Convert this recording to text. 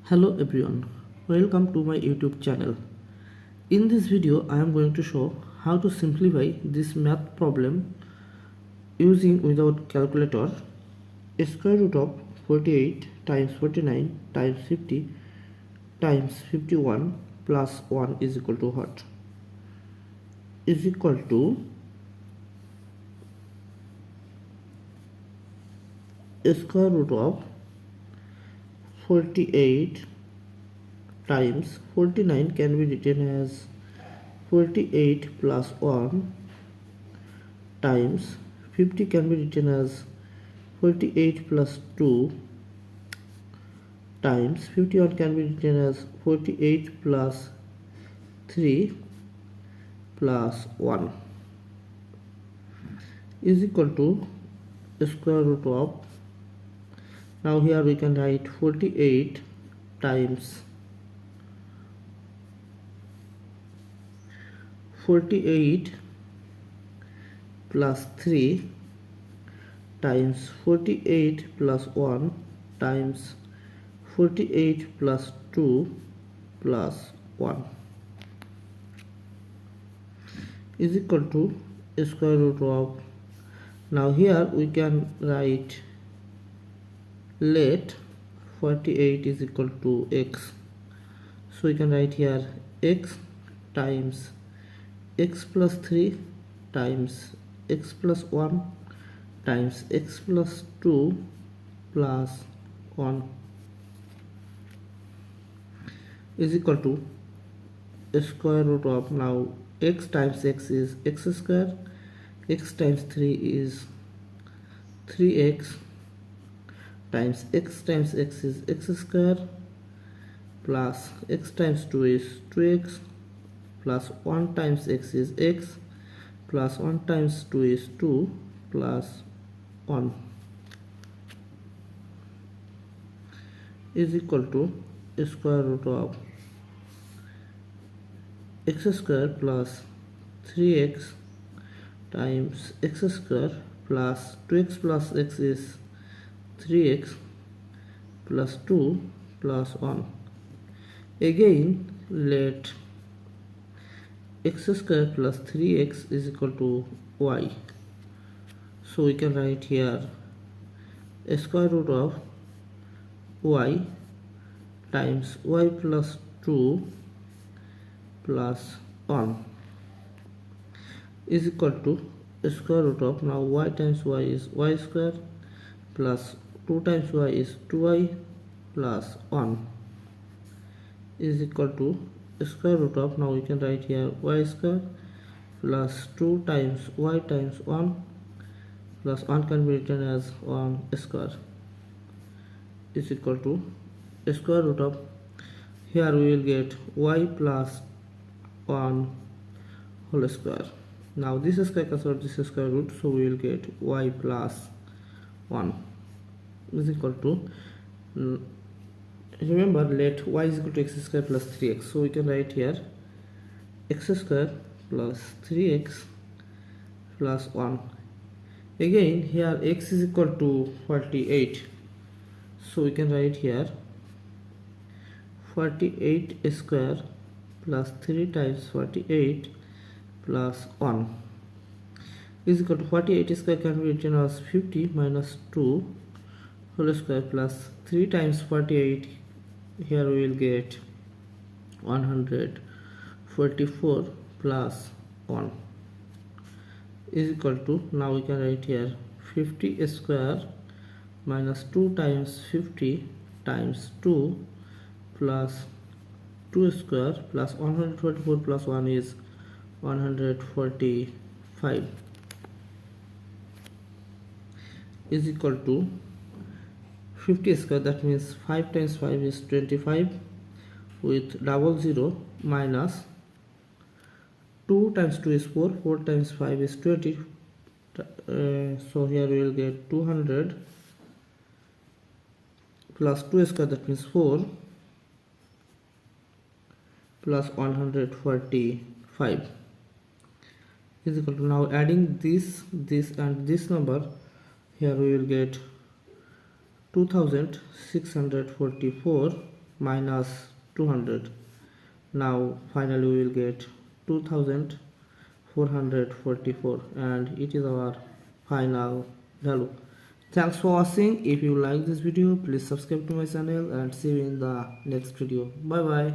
Hello everyone, welcome to my YouTube channel. In this video I am going to show how to simplify this math problem using without calculator. Square root of 48 times 49 times 50 times 51 plus 1 is equal to what? Is equal to square root of 48 times 49 can be written as 48 plus 1 times 50 can be written as 48 plus 2 times 51 can be written as 48 plus 3 plus 1 is equal to square root of. Now here we can write 48 times 48 plus 3 times 48 plus 1 times 48 plus 2 plus 1 is equal to square root of. Now here we can write let 48 is equal to x, so we can write here x times x plus 3 times x plus 1 times x plus 2 plus 1 is equal to square root of. Now x times x is x square, x times 3 is 3x times x is x square plus x times 2 is 2x plus 1 times x is x plus 1 times 2 is 2 plus 1 is equal to square root of x square plus 3x times x square plus 2x plus x is 3x plus 2 plus 1. Again let x square plus 3x is equal to y, so we can write here square root of y times y plus 2 plus 1 is equal to square root of. Now y times y is y square plus 2 times y is 2y plus 1 is equal to square root of. Now we can write here y square plus 2 times y times 1 plus 1 can be written as 1 square is equal to square root of. Here we will get y plus 1 whole square. Now this square cancels out this square root, so we will get y plus 1 is equal to, remember let y is equal to x square plus 3x, so we can write here x square plus 3x plus 1. Again here x is equal to 48, so we can write here 48 square plus 3 times 48 plus 1 is equal to 48 square can be written as 50 minus 2 whole square plus 3 times 48, here we will get 144 plus 1 is equal to. Now we can write here 50 square minus 2 times 50 times 2 plus 2 square plus 144 plus 1 is 145 is equal to 50 square, that means 5 times 5 is 25 with double 0 minus 2 times 2 is 4, 4 times 5 is 20, so here we will get 200 plus 2 square, that means 4 plus 145 is equal to. Now adding this and this number, here we will get 2644 minus 200. Now finally we will get 2444, and it is our final value. Thanks for watching. If you like this video, please subscribe to my channel and see you in the next video. Bye bye.